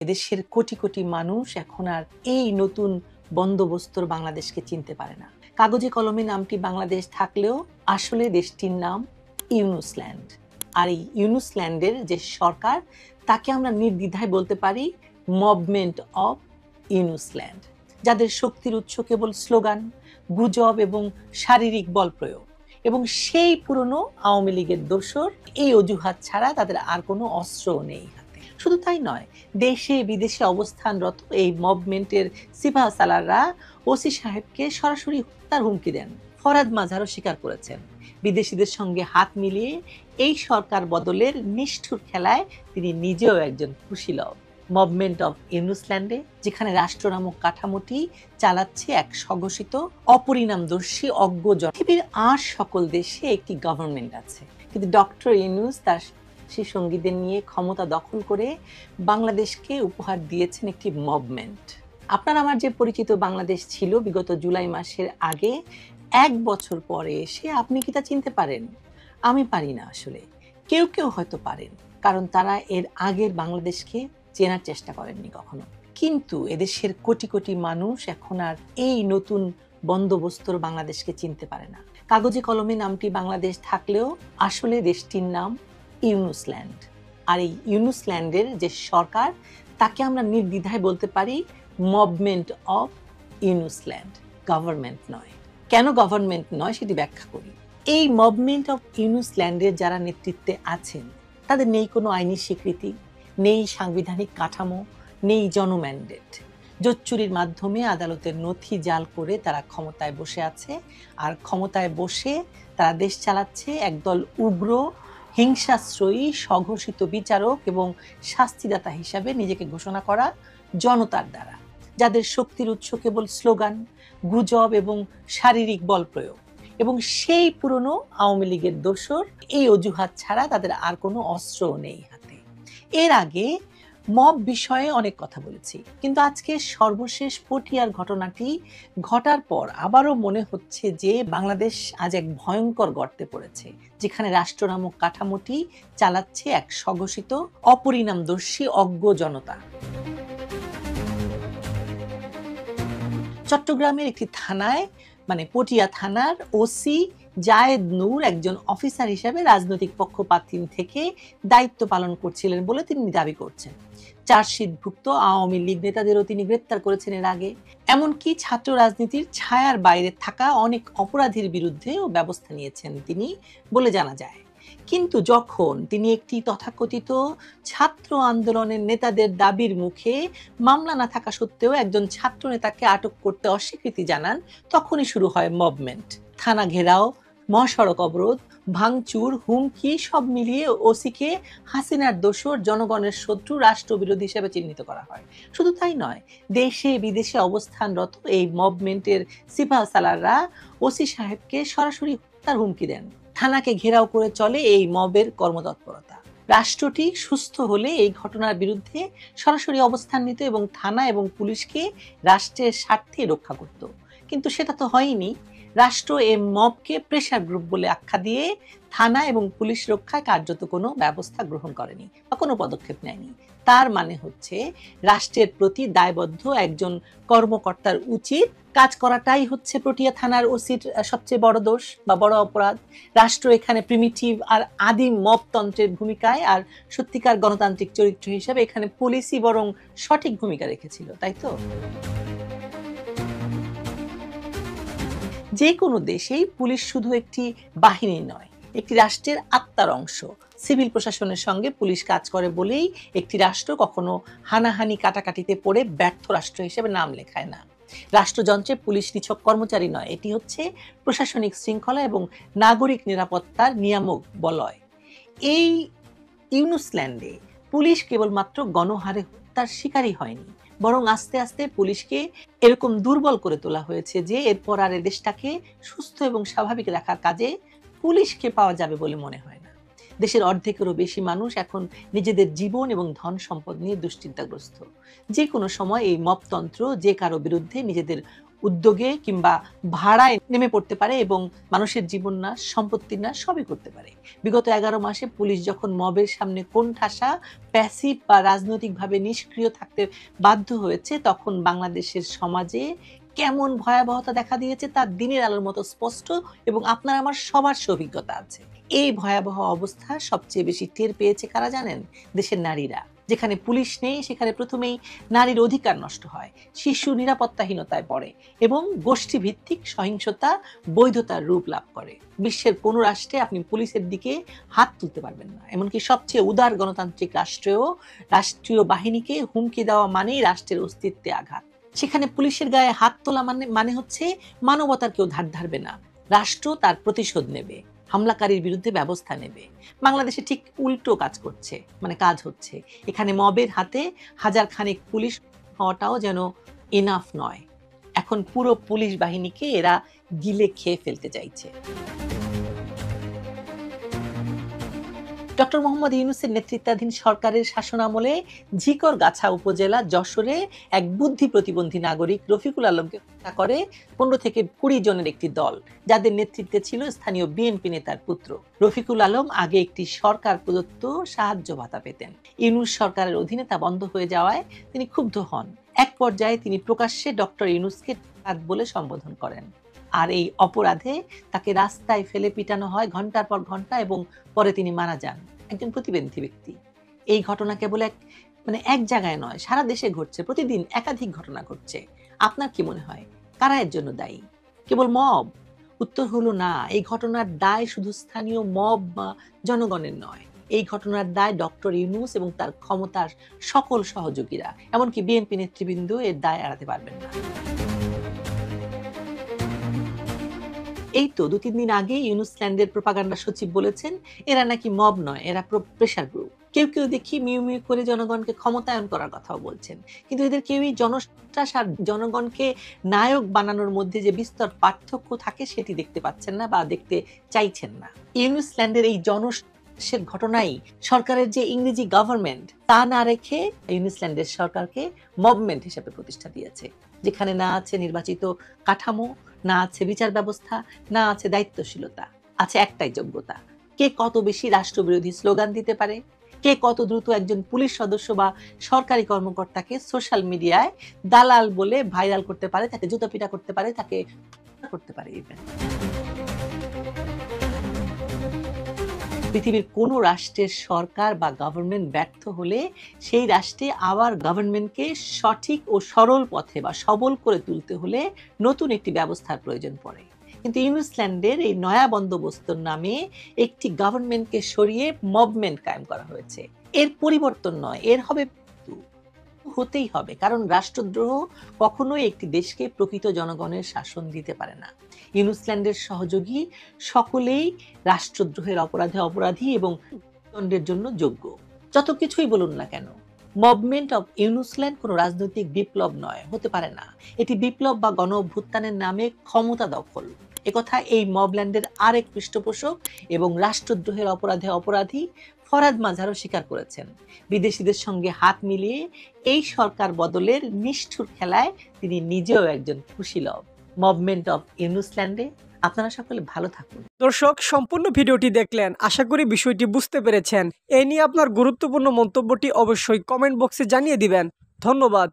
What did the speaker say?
এদেশের কোটি কোটি মানুষ এখন আর এই নতুন বন্দোবস্তর বাংলাদেশকে চিনতে পারে না। কাগজে কলমে নামটি বাংলাদেশ থাকলেও আসলে দেশটির নাম ইউনুসল্যান্ড। আর এই ইউনুসল্যান্ডের যে সরকার, তাকে আমরা নির্দ্বিধায় বলতে পারি মুভমেন্ট অফ ইউনুসল্যান্ড, যাদের শক্তির উৎস কেবল স্লোগান, গুজব এবং শারীরিক বল প্রয়োগ। এবং সেই পুরনো আওয়ামী লীগের দোসর এই অজুহাত ছাড়া তাদের আর কোনো অস্ত্রও নেই হাতে। শুধু তাই নয়, দেশে বিদেশে অবস্থানরত এই মুভমেন্টের সিপাহ সালাররা ওসি সাহেবকে সরাসরি হত্যার হুমকি দেন। ফরহাদ মাঝারও স্বীকার করেছেন, বিদেশিদের সঙ্গে হাত মিলিয়ে এই সরকার বদলের নিষ্ঠুর খেলায় তিনি নিজেও একজন কুশীলব। মুভমেন্ট অফ ইউনুসল্যান্ডে, যেখানে রাষ্ট্র নামক কাঠামোটি চালাচ্ছে এক স্বঘোষিত অপরিণামদর্শী অজ্ঞজন। পৃথিবীর আর সকল দেশে একটি গভর্নমেন্ট আছে, কিন্তু ডক্টর ইউনুস তার সেই সঙ্গীদের নিয়ে ক্ষমতা দখল করে বাংলাদেশকে উপহার দিয়েছেন একটি মুভমেন্ট। আপনার আমার যে পরিচিত বাংলাদেশ ছিল বিগত জুলাই মাসের আগে, 1 বছর পরে এসে আপনি কি তা চিনতে পারেন? আমি পারি না আসলে। কেউ কেউ হয়তো পারেন, কারণ তারা এর আগের বাংলাদেশকে চেনার চেষ্টা করেননি কখনো। কিন্তু এদেশের কোটি কোটি মানুষ এখন আর এই নতুন বন্দোবস্তর বাংলাদেশকে চিনতে পারে না। কাগজে কলমে নামটি বাংলাদেশ থাকলেও আসলে দেশটির নাম ইউনুসল্যান্ড। আর এই ইউনুসল্যান্ডের যে সরকার, তাকে আমরা নির্দ্বিধায় বলতে পারি মুভমেন্ট অফ ইউনুসল্যান্ড, গভর্নমেন্ট নয়। কেন গভর্নমেন্ট নয় সেটি ব্যাখ্যা করি। এই মুভমেন্ট অফ ইউনুসল্যান্ডের যারা নেতৃত্বে আছেন, তাদের নেই কোনো আইনি স্বীকৃতি, নেই সাংবিধানিক কাঠামো, নেই জনম্যান্ডেট। জোচ্চুরির মাধ্যমে আদালতের নথি জাল করে তারা ক্ষমতায় বসে আছে, আর ক্ষমতায় বসে তারা দেশ চালাচ্ছে একদল উগ্র, হিংসাশ্রয়ী, স্বঘোষিত বিচারক এবং শাস্তিদাতা হিসাবে নিজেকে ঘোষণা করা জনতার দ্বারা, যাদের শক্তির উৎস কেবল স্লোগান, গুজব এবং শারীরিক বল প্রয়োগ। এবং সেই পুরনো আওয়ামী লীগের দোসর এই অজুহাত ছাড়া তাদের আর কোনো অস্ত্রও নেই হাতে। এর আগে মব বিষয়ে অনেক কথা বলেছি, কিন্তু আজকে সর্বশেষ পটিয়ার ঘটনাটি ঘটার পর আবারও মনে হচ্ছে যে বাংলাদেশ আজ এক ভয়ঙ্কর গর্তে পড়েছে, যেখানে রাষ্ট্র নামক কাঠামোটি চালাচ্ছে এক স্বঘোষিত অপরিণামদর্শী অজ্ঞ জনতা। চট্টগ্রামের একটি থানায়, মানে পটিয়া থানার ওসি জায়েদ নূর একজন অফিসার হিসেবে রাজনৈতিক পক্ষপাতহীন থেকে দায়িত্ব পালন করছিলেন বলে তিনি দাবি করছেন। চার্জশিটভুক্ত আওয়ামী লীগ নেতাদেরও তিনি গ্রেপ্তার করেছেন এর আগে। এমনকি ছাত্র রাজনীতির ছায়ার বাইরে থাকা অনেক অপরাধীর বিরুদ্ধেও ব্যবস্থা নিয়েছেন তিনি বলে জানা যায়। কিন্তু যখন তিনি একটি তথাকথিত ছাত্র আন্দোলনের নেতাদের দাবির মুখে মামলা না থাকা সত্ত্বেও একজন ছাত্র নেতাকে আটক করতে অস্বীকৃতি জানান, তখনই শুরু হয় মুভমেন্ট। থানা ঘেরাও, মহাসড়ক অবরোধ, ভাঙচুর, হুমকি, সব মিলিয়ে ওসিকে হাসিনার দোসর, জনগণের শত্রু, রাষ্ট্রবিরোধী হিসেবে চিহ্নিত করা হয়। শুধু তাই নয়, দেশে বিদেশে অবস্থানরত এই মুভমেন্টের সিপাহ সালাররা ওসি সাহেবকে সরাসরি হত্যার হুমকি দেন। থানাকে ঘেরাও করে চলে এই মবের কর্মতৎপরতা। রাষ্ট্রটি সুস্থ হলে এই ঘটনার বিরুদ্ধে সরাসরি অবস্থান নিত এবং থানা এবং পুলিশকে রাষ্ট্রের স্বার্থে রক্ষা করত। কিন্তু সেটা তো হয়নি। রাষ্ট্র এই মবকে প্রেসার গ্রুপ বলে আখ্যা দিয়ে থানা এবং পুলিশ রক্ষায় কার্যত কোনো ব্যবস্থা গ্রহণ করেনি বা কোনো পদক্ষেপ নেয়নি। তার মানে হচ্ছে রাষ্ট্রের প্রতি দায়বদ্ধ একজন কর্মকর্তার উচিত কাজ করাটাই হচ্ছে পটিয়া থানার ওসির সবচেয়ে বড় দোষ বা বড় অপরাধ। রাষ্ট্র এখানে প্রিমিটিভ আর আদিম মবতন্ত্রের ভূমিকায়, আর সত্যিকার গণতান্ত্রিক চরিত্র হিসেবে এখানে পুলিশই বরং সঠিক ভূমিকা রেখেছিল, তাই তো? যে কোনো দেশেই পুলিশ শুধু একটি বাহিনী নয়, একটি রাষ্ট্রের আত্মার অংশ। সিভিল প্রশাসনের সঙ্গে পুলিশ কাজ করে বলেই একটি রাষ্ট্র কখনো হানাহানি কাটাকাটিতে পড়ে ব্যর্থ রাষ্ট্র হিসেবে নাম লেখায় না। রাষ্ট্রযন্ত্রে পুলিশ নিছক কর্মচারী নয়, এটি হচ্ছে প্রশাসনিক শৃঙ্খলা এবং নাগরিক নিরাপত্তার নিয়ামক বলয়। এই ইউনুসল্যান্ডে পুলিশ কেবলমাত্র গণহারে হত্যার শিকারই হয়নি, বরং আস্তে আস্তে পুলিশকে এরকম দুর্বল করে তোলা হয়েছে যে এরপর আর দেশটাকে সুস্থ এবং স্বাভাবিক রাখার কাজে পুলিশকে পাওয়া যাবে বলে মনে হয় না। দেশের অর্ধেকেরও বেশি মানুষ এখন নিজেদের জীবন এবং ধন সম্পদ নিয়ে দুশ্চিন্তাগ্রস্ত। যে কোনো সময় এই মবতন্ত্র যে কারো বিরুদ্ধে নিজেদের উদ্যোগে কিংবা ভাড়ায় নেমে পড়তে পারে এবং মানুষের জীবন নাশ, সম্পত্তির নাশ সবই করতে পারে। বিগত 11 মাসে পুলিশ যখন মবের সামনে কোণঠাসা, প্যাসিভ বা রাজনৈতিকভাবে নিষ্ক্রিয় থাকতে বাধ্য হয়েছে, তখন বাংলাদেশের সমাজে কেমন ভয়াবহতা দেখা দিয়েছে তার দিনের আলোর মতো স্পষ্ট, এবং আপনার আমার সবার সে অভিজ্ঞতা আছে। এই ভয়াবহ অবস্থা সবচেয়ে বেশি টের পেয়েছে কারা জানেন? দেশের নারীরা। যেখানে পুলিশ নেই সেখানে প্রথমেই নারীর অধিকার নষ্ট হয়, শিশু নিরাপত্তাহীনতায় পড়ে এবং গোষ্ঠীভিত্তিক সহিংসতা বৈধতার রূপ লাভ করে। বিশ্বের কোনো রাষ্ট্রে আপনি পুলিশের দিকে হাত তুলতে পারবেন না। এমনকি সবচেয়ে উদার গণতান্ত্রিক রাষ্ট্রেও রাষ্ট্রীয় বাহিনীকে হুমকি দেওয়া মানেই রাষ্ট্রের অস্তিত্বে আঘাত। সেখানে পুলিশের গায়ে হাত তোলা মানে হচ্ছে মানবতার কেউ ধার ধারবে না, রাষ্ট্র তার প্রতিশোধ নেবে, হামলাকারীর বিরুদ্ধে ব্যবস্থা নেবে। বাংলাদেশে ঠিক উল্টো কাজ হচ্ছে। এখানে মবের হাতে হাজার খানেক পুলিশ হওয়াটাও যেন এনাফ নয়। এখন পুরো পুলিশ বাহিনীকে এরা গিলে খেয়ে ফেলতে চাইছে। ডক্টর মোহাম্মদ ইউনূসের নেতৃত্বাধীন সরকারের শাসনামলে ঝিকরগাছা উপজেলা যশোরে এক বুদ্ধি প্রতিবন্ধী নাগরিক রফিকুল আলমকে হত্যা করে 15 থেকে 20 জনের একটি দল, যাদের নেতৃত্বে ছিল স্থানীয় বিএনপি নেতার পুত্র। রফিকুল আলম আগে একটি সরকার প্রদত্ত সাহায্য ভাতা পেতেন। ইউনূস সরকারের অধীনে তা বন্ধ হয়ে যাওয়ায় তিনি ক্ষুব্ধ হন। এক পর্যায়ে তিনি প্রকাশ্যে ডক্টর ইউনূসকে ডাকাত বলে সম্বোধন করেন। আর এই অপরাধে তাকে রাস্তায় ফেলে পিটানো হয় ঘন্টার পর ঘন্টা, এবং পরে তিনি মারা যান। একজন প্রতিবন্ধী ব্যক্তি। এই ঘটনা কেবল এক জায়গায় নয়, সারা দেশে ঘটছে, প্রতিদিন একাধিক ঘটনা ঘটছে। আপনার কি মনে হয় কারা এর জন্য দায়ী? কেবল মব? উত্তর হলো না। এই ঘটনার দায় শুধু স্থানীয় মব বা জনগণের নয়। এই ঘটনার দায় ডক্টর ইউনূস এবং তার ক্ষমতার সকল সহযোগীরা। এমনকি বিএনপি নেতৃবৃন্দ এর দায় এড়াতে পারবেন না। এই তো 2-3 দিন আগে ইউনূসল্যান্ডের প্রোপাগান্ডা সচিব বলেছেন এরা নাকি মব নয়, এরা প্রেশার গ্রুপ। কেউ কেউ দেখি মিউ মিউ করে জনগণকে ক্ষমতায়ন করার কথাও বলছেন, কিন্তু এদের কেউই জনসন্ত্রাস আর জনগণকে নায়ক বানানোর মধ্যে যে বিস্তর পার্থক্য থাকে সেটি দেখতে পাচ্ছেন না বা দেখতে চাইছেন না। ইউনূসল্যান্ডের এই জনসের ঘটনাই সরকারের যে ইংরেজি গভর্নমেন্ট তা না রেখে ইউনূসল্যান্ডের সরকারকে মবমেন্ট হিসেবে প্রতিষ্ঠা দিয়েছে, যেখানে না আছে নির্বাচিত কাঠামো, না আছে বিচার ব্যবস্থা, না আছে দায়িত্বশীলতা। আছে একটাই যোগ্যতা, কে কত বেশি রাষ্ট্রবিরোধী স্লোগান দিতে পারে, কে কত দ্রুত একজন পুলিশ সদস্য বা সরকারি কর্মকর্তাকে সোশ্যাল মিডিয়ায় দালাল বলে ভাইরাল করতে পারে, তাকে জুতাপিটা করতে পারে, তাকে করতে পারে। পৃথিবীর কোন রাষ্ট্রের সরকার বা গভর্নমেন্ট ব্যর্থ হলে সেই রাষ্ট্রে আবার গভর্নমেন্টকে সঠিক ও সরল পথে বা সবল করে তুলতে হলে নতুন একটি ব্যবস্থার প্রয়োজন পড়ে। কিন্তু ইউনূসল্যান্ডের এই নয়া বন্দোবস্তর নামে একটি গভর্নমেন্টকে সরিয়ে মবমেন্ট কায়েম করা হয়েছে। এর পরিবর্তন নয়, এর হতেই হবে, কারণ রাষ্ট্রদ্রোহ কখনোই একটি দেশকে প্রকৃত জনগণের শাসন দিতে পারে না। ইউনূসল্যান্ডের সহযোগী সকলেই রাষ্ট্রদ্রোহের অপরাধে অপরাধী এবং দণ্ডের জন্য যোগ্য। যত কিছুই বলুন না কেন, মুভমেন্ট অফ ইউনূসল্যান্ড কোনো রাজনৈতিক বিপ্লব নয়, হতে পারে না। এটি বিপ্লব বা গণ অভ্যুত্থানের নামে ক্ষমতা দখল। একথা এই মবল্যান্ডের আরেক পৃষ্ঠপোষক এবং রাষ্ট্রদ্রোহের অপরাধে অপরাধী ফরহাদ মাঝারও স্বীকার করেছেন। বিদেশিদের সঙ্গে হাত মিলিয়ে এই সরকার বদলের নিষ্ঠুর খেলায় তিনি নিজেও একজন কুশীলব। মুভমেন্ট অফ ইউনূসল্যান্ডে আপনারা সকলে ভালো থাকুন। দর্শক, সম্পূর্ণ ভিডিওটি দেখলেন, আশা করি বিষয়টি বুঝতে পেরেছেন। এ নিয়ে আপনার গুরুত্বপূর্ণ মন্তব্যটি অবশ্যই কমেন্ট বক্সে জানিয়ে দিবেন। ধন্যবাদ।